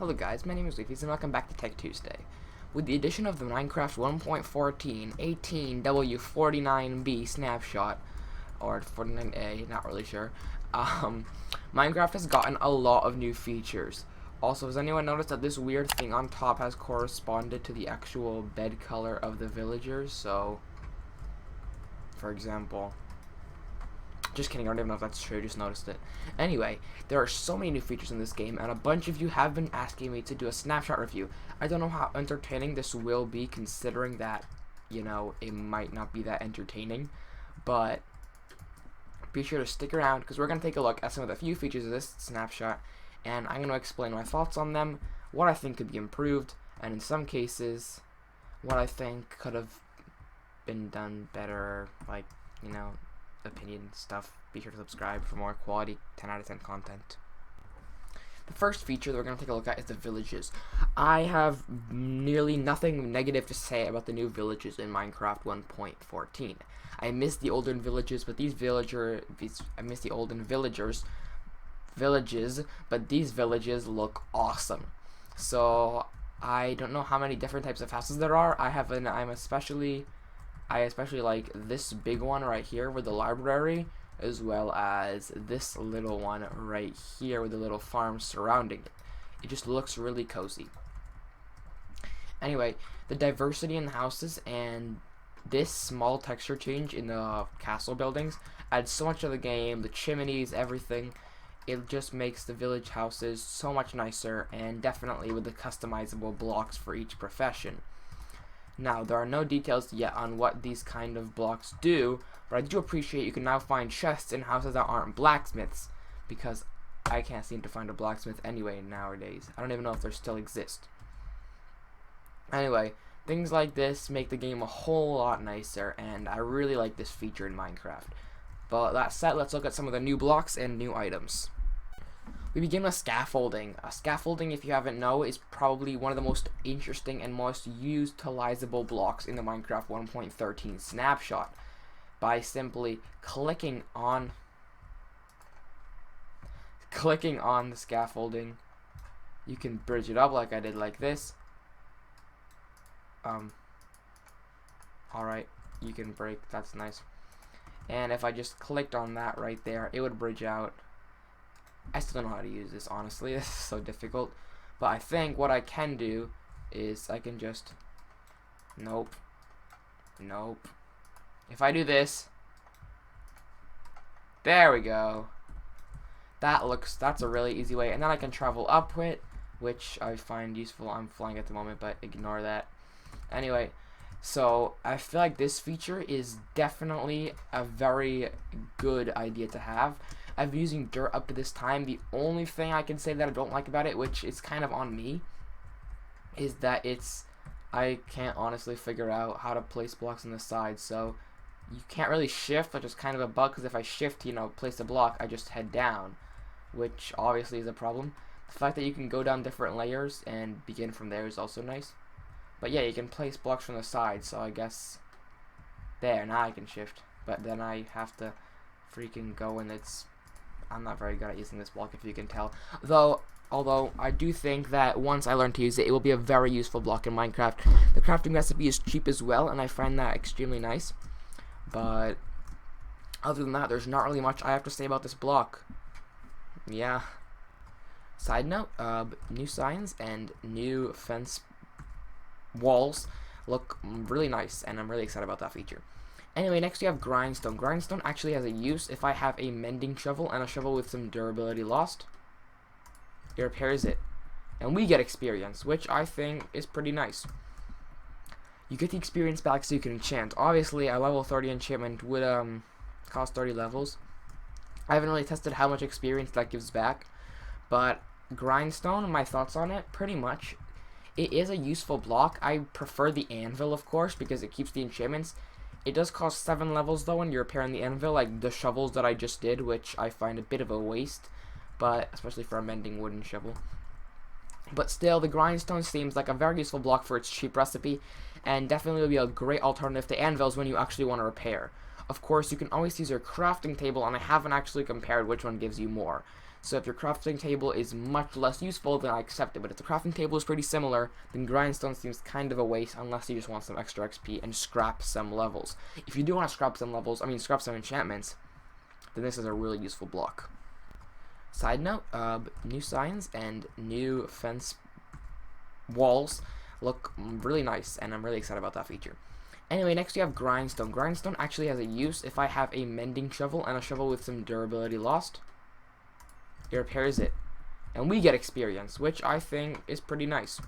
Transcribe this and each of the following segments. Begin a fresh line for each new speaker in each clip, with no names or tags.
Hello guys, my name is Wifies and welcome back to Tech Tuesday. With the addition of the Minecraft 1.14 18W49B snapshot, or 49A, not really sure, Minecraft has gotten a lot of new features. Also, has anyone noticed that this weird thing on top has corresponded to the actual bed color of the villagers? So, for example, just kidding, I don't even know if that's true, just noticed it. Anyway, there are so many new features in this game, and a bunch of you have been asking me to do a snapshot review. I don't know how entertaining this will be, considering that, you know, it might not be that entertaining, but be sure to stick around, because we're going to take a look at some of the few features of this snapshot, and I'm going to explain my thoughts on them, what I think could be improved, and in some cases, what I think could have been done better, like, you know, opinion stuff. Be sure to subscribe for more quality 10 out of 10 content. The first feature that we're going to take a look at is the villages. I have nearly nothing negative to say about the new villages in Minecraft 1.14. I miss the olden villages, but these villages villages look awesome. So I don't know how many different types of houses there are. I especially like this big one right here with the library, as well as this little one right here with the little farm surrounding it. It just looks really cozy. Anyway, the diversity in the houses and this small texture change in the castle buildings adds so much to the game, the chimneys, everything. It just makes the village houses so much nicer, and definitely with the customizable blocks for each profession. Now, there are no details yet on what these kind of blocks do, but I do appreciate you can now find chests in houses that aren't blacksmiths, because I can't seem to find a blacksmith anyway nowadays. I don't even know if they still exist. Anyway, things like this make the game a whole lot nicer, and I really like this feature in Minecraft. But that said, let's look at some of the new blocks and new items. We begin with scaffolding. Scaffolding, if you haven't known, is probably one of the most interesting and most utilizable blocks in the Minecraft 1.13 snapshot. By simply clicking on the scaffolding, you can bridge it up like I did, like this. Alright, you can break, that's nice. And if I just clicked on that right there, it would bridge out. I still don't know how to use this, honestly. This is so difficult. But I think what I can do is I can just... Nope. If I do this... There we go. That's a really easy way. And then I can travel up it, which I find useful. I'm flying at the moment, but ignore that. Anyway, so I feel like this feature is definitely a very good idea to have. I've been using dirt up to this time. The only thing I can say that I don't like about it, which is kind of on me, is that I can't honestly figure out how to place blocks on the side. So you can't really shift, which is kind of a bug, because if I shift, you know, place a block, I just head down, which obviously is a problem. The fact that you can go down different layers and begin from there is also nice. But yeah, you can place blocks from the side, so I guess there, now I can shift. But then I have to freaking go, and I'm not very good at using this block, if you can tell. Although I do think that once I learn to use it, it will be a very useful block in Minecraft. The crafting recipe is cheap as well, and I find that extremely nice. But other than that, there's not really much I have to say about this block. Yeah. Side note, new signs and new fence walls look really nice, and I'm really excited about that feature. Anyway, next we have grindstone. Grindstone actually has a use. If I have a mending shovel and a shovel with some durability lost, it repairs it. And we get experience, which I think is pretty nice. You get the experience back so you can enchant. Obviously, a level 30 enchantment would cost 30 levels. I haven't really tested how much experience that gives back, but grindstone, my thoughts on it, pretty much. It is a useful block. I prefer the anvil, of course, because it keeps the enchantments. It does cost 7 levels though when you're repairing the anvil, like the shovels that I just did, which I find a bit of a waste, but especially for a mending wooden shovel. But still, the grindstone seems like a very useful block for its cheap recipe, and definitely will be a great alternative to anvils when you actually want to repair. Of course, you can always use your crafting table, and I haven't actually compared which one gives you more. So if your crafting table is much less useful, then I accept it. But if the crafting table is pretty similar, then grindstone seems kind of a waste unless you just want some extra XP and scrap some levels. If you do want to scrap some levels, scrap some enchantments, then this is a really useful block. Side note, new signs and new fence walls look really nice, and I'm really excited about that feature. Anyway, next you have grindstone. Grindstone actually has a use if I have a mending shovel and a shovel with some durability lost. It repairs it, and we get experience, which I think is pretty nice.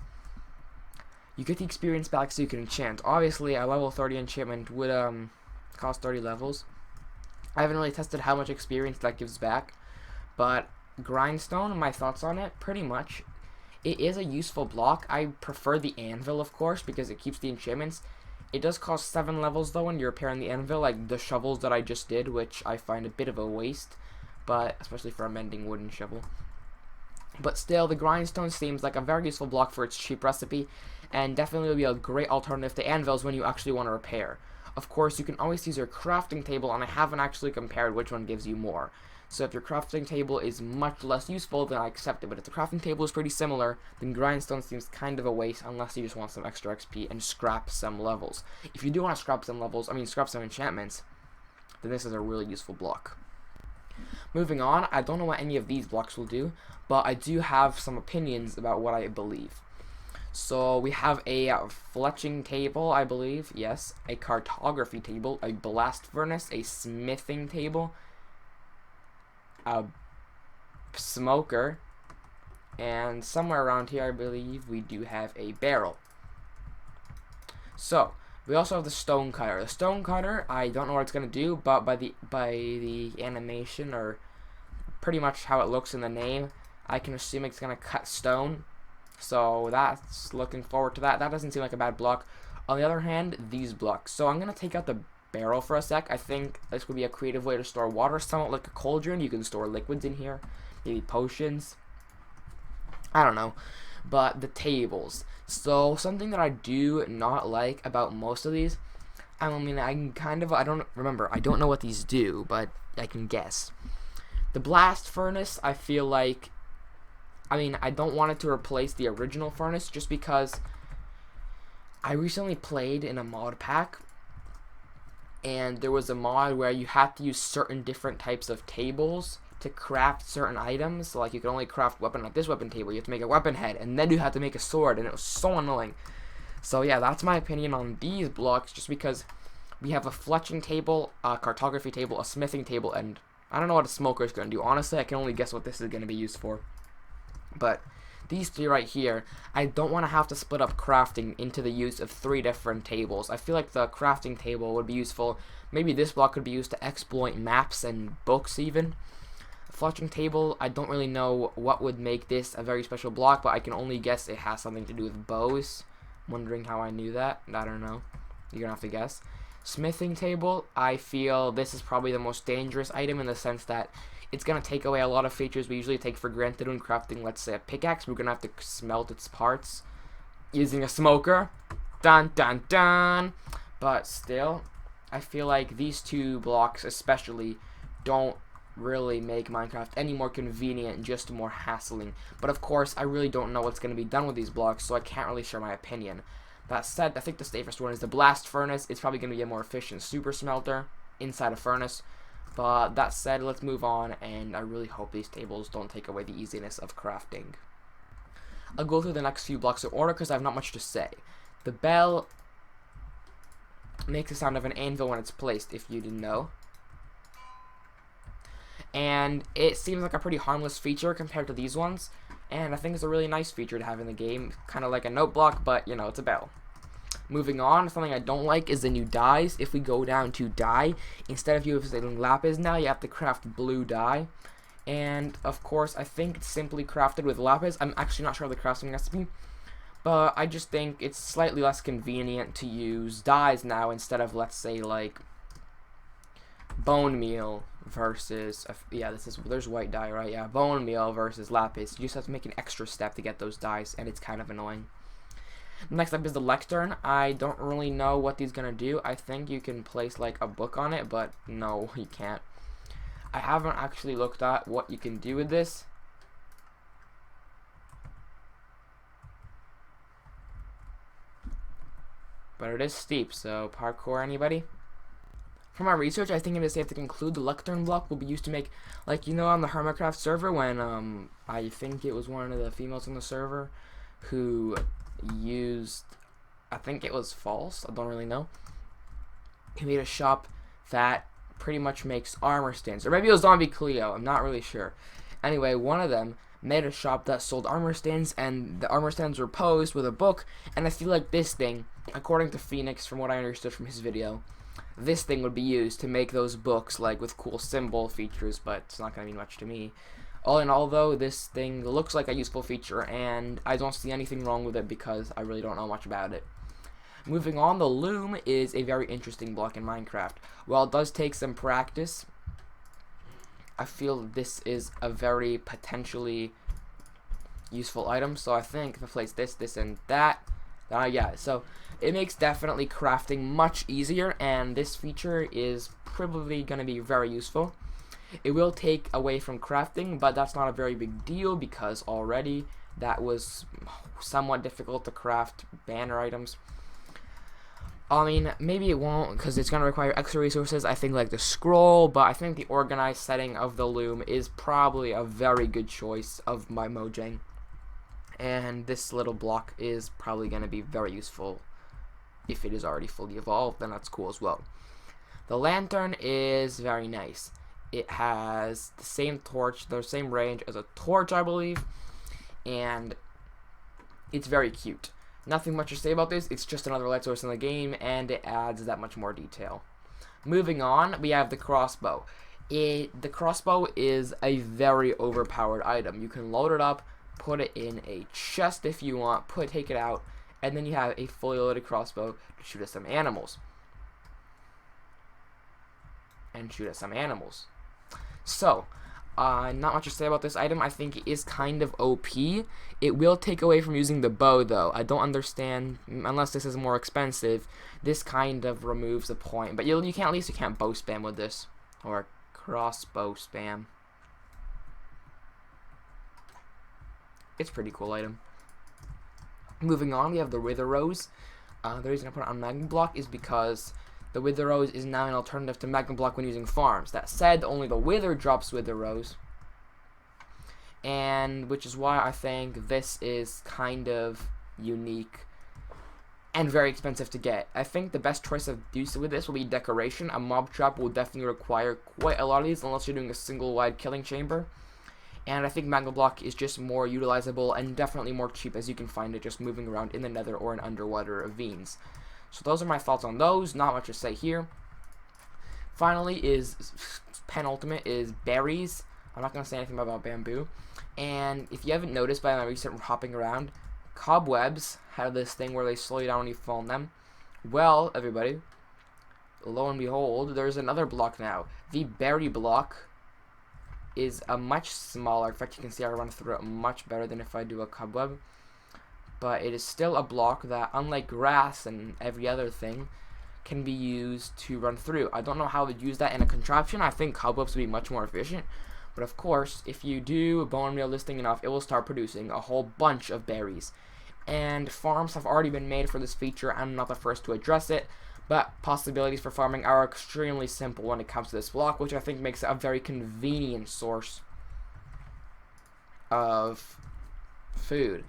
You get the experience back so you can enchant. Obviously, a level 30 enchantment would cost 30 levels. I haven't really tested how much experience that gives back, but grindstone, my thoughts on it, pretty much. It is a useful block. I prefer the anvil, of course, because it keeps the enchantments. It does cost 7 levels, though, when you're repairing the anvil, like the shovels that I just did, which I find a bit of a waste, but especially for a mending wooden shovel. But still, the grindstone seems like a very useful block for its cheap recipe, and definitely will be a great alternative to anvils when you actually want to repair. Of course, you can always use your crafting table, and I haven't actually compared which one gives you more. So if your crafting table is much less useful, then I accept it. But if the crafting table is pretty similar, then grindstone seems kind of a waste unless you just want some extra XP and scrap some levels. If you do want to scrap some levels, scrap some enchantments, then this is a really useful block. Moving on, I don't know what any of these blocks will do, but I do have some opinions about what I believe. So we have a fletching table, I believe, yes, a cartography table, a blast furnace, a smithing table, a smoker, and somewhere around here I believe we do have a barrel. So we also have the stone cutter. The stone cutter, I don't know what it's gonna do, but by the animation, or pretty much how it looks in the name, I can assume it's gonna cut stone. So that's looking forward to that. That doesn't seem like a bad block. On the other hand, these blocks. So I'm gonna take out the barrel for a sec. I think this would be a creative way to store water, somewhat like a cauldron. You can store liquids in here, maybe potions. I don't know. But the tables. So something that I do not like about most of these, I don't know what these do, but I can guess. The blast furnace, I feel like, I don't want it to replace the original furnace just because I recently played in a mod pack, and there was a mod where you had to use certain different types of tables to craft certain items. So like you could only craft weapon at this weapon table, you have to make a weapon head, and then you have to make a sword, and it was so annoying. So yeah, that's my opinion on these blocks, just because we have a fletching table, a cartography table, a smithing table, and I don't know what a smoker is going to do. Honestly, I can only guess what this is going to be used for. But these three right here, I don't want to have to split up crafting into the use of 3 different tables. I feel like the crafting table would be useful. Maybe this block could be used to exploit maps and books even. The fletching table, I don't really know what would make this a very special block, but I can only guess it has something to do with bows. Wondering how I knew that. I don't know. You're gonna have to guess. Smithing table, I feel this is probably the most dangerous item in the sense that it's going to take away a lot of features we usually take for granted when crafting, let's say, a pickaxe. We're going to have to smelt its parts using a smoker. Dun, dun, dun. But still, I feel like these 2 blocks especially don't really make Minecraft any more convenient, just more hassling. But of course, I really don't know what's going to be done with these blocks, so I can't really share my opinion. That said, I think the safest one is the blast furnace. It's probably going to be a more efficient super smelter inside a furnace. But that said, let's move on, and I really hope these tables don't take away the easiness of crafting. I'll go through the next few blocks in order because I have not much to say. The bell makes the sound of an anvil when it's placed, if you didn't know. And it seems like a pretty harmless feature compared to these ones, and I think it's a really nice feature to have in the game. Kind of like a note block, but, you know, it's a bell. Moving on, something I don't like is the new dyes. If we go down to dye, instead of using lapis now, you have to craft blue dye. And, of course, I think it's simply crafted with lapis. I'm actually not sure of the crafting recipe, but I just think it's slightly less convenient to use dyes now instead of, let's say, like, bone meal versus, there's white dye, right? Yeah, bone meal versus lapis. You just have to make an extra step to get those dyes, and it's kind of annoying. Next up is the lectern. I don't really know what these gonna do. I think you can place like a book on it, but no, you can't. I haven't actually looked at what you can do with this. But it is steep, so parkour anybody? From my research, I think it is safe to conclude the lectern block will be used to make, like, you know, on the HermitCraft server when, I think it was one of the females on the server who used, I think it was false, I don't really know. He made a shop that pretty much makes armor stands, or maybe it was Zombie Cleo, I'm not really sure. Anyway, one of them made a shop that sold armor stands, and the armor stands were posed with a book, and I feel like this thing, according to Phoenix, from what I understood from his video, this thing would be used to make those books, like, with cool symbol features, but it's not going to mean much to me. All in all, though, this thing looks like a useful feature, and I don't see anything wrong with it because I really don't know much about it. Moving on, the loom is a very interesting block in Minecraft. While it does take some practice, I feel this is a very potentially useful item, so I think if I place this, and that, yeah, so it makes definitely crafting much easier, and this feature is probably going to be very useful. It will take away from crafting, but that's not a very big deal because already that was somewhat difficult to craft banner items. I mean, maybe it won't because it's going to require extra resources, I think, like the scroll, but I think the organized setting of the loom is probably a very good choice of my Mojang. And this little block is probably going to be very useful. If it is already fully evolved, then that's cool as well. The lantern is very nice. It has the same torch, the same range as a torch, I believe, and it's very cute. Nothing much to say about this, it's just another light source in the game, and it adds that much more detail. Moving on, we have the crossbow. The crossbow is a very overpowered item. You can load it up, put it in a chest if you want, take it out, and then you have a fully loaded crossbow to shoot at some animals. So, not much to say about this item. I think it is kind of OP. It will take away from using the bow, though. I don't understand, unless this is more expensive, this kind of removes the point. But you can't, at least you can't bow spam with this, or crossbow spam. It's a pretty cool item. Moving on, we have the Wither Rose. The reason I put it on Magma Block is because the Wither Rose is now an alternative to Magma Block when using farms. That said, only the Wither drops Wither Rose, and which is why I think this is kind of unique and very expensive to get. I think the best choice of use with this will be decoration. A mob trap will definitely require quite a lot of these unless you're doing a single wide killing chamber. And I think Magma Block is just more utilizable and definitely more cheap, as you can find it just moving around in the nether or in underwater ravines. So those are my thoughts on those. Not much to say here. Finally penultimate is berries. I'm not going to say anything about bamboo. And if you haven't noticed by my recent hopping around, cobwebs have this thing where they slow you down when you fall on them. Well, everybody, lo and behold, there's another block now. The berry block is a much smaller. In fact, you can see I run through it much better than if I do a cobweb. But it is still a block that, unlike grass and every other thing, can be used to run through. I don't know how to use that in a contraption. I think cobwebs would be much more efficient. But of course, if you do bone meal listing enough, it will start producing a whole bunch of berries. And farms have already been made for this feature. I'm not the first to address it. But possibilities for farming are extremely simple when it comes to this block, which I think makes it a very convenient source of food.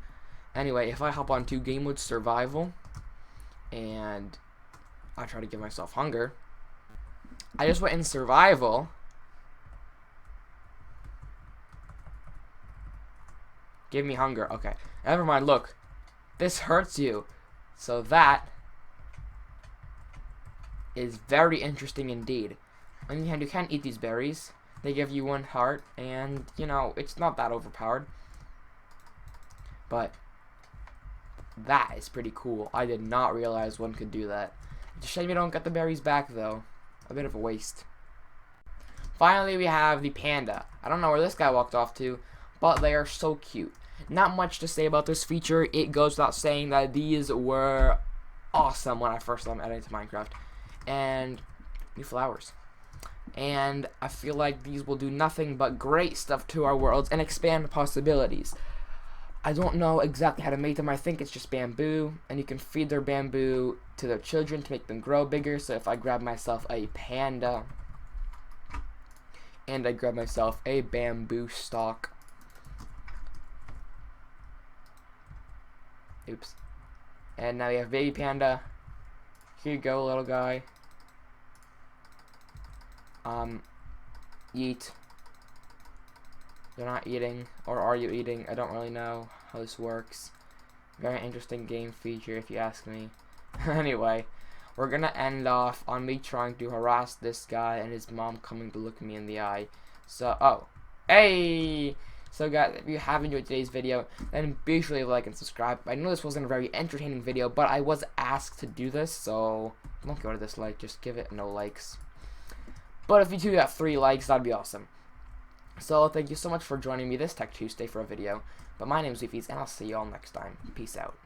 Anyway, if I hop on to game mode survival and I try to give myself hunger, I just went in survival. Give me hunger. Okay, never mind. Look, this hurts you. So that is very interesting indeed. On the hand, you can't eat these berries. They give you 1 heart, and you know it's not that overpowered. But that is pretty cool. I did not realize one could do that. It's a shame you don't get the berries back, though. A bit of a waste. Finally, we have the panda. I don't know where this guy walked off to, but they are so cute. Not much to say about this feature. It goes without saying that these were awesome when I first saw them added to Minecraft. And new flowers. and I feel like these will do nothing but great stuff to our worlds and expand possibilities. I don't know exactly how to make them. I think it's just bamboo, and you can feed their bamboo to their children to make them grow bigger. So if I grab myself a panda and I grab myself a bamboo stalk, oops, and now we have baby panda. Here you go, little guy. Eat. You're not eating, or are you eating? I don't really know how this works. Very interesting game feature, if you ask me. Anyway, we're gonna end off on me trying to harass this guy and his mom coming to look me in the eye. So, oh, hey! So guys, if you have enjoyed today's video, then be sure to like and subscribe. I know this wasn't a very entertaining video, but I was asked to do this, so don't go to dislike, just give it no likes. But if you do got 3 likes, that'd be awesome. So thank you so much for joining me this Tech Tuesday for a video. But my name is Wifies, and I'll see you all next time. Peace out.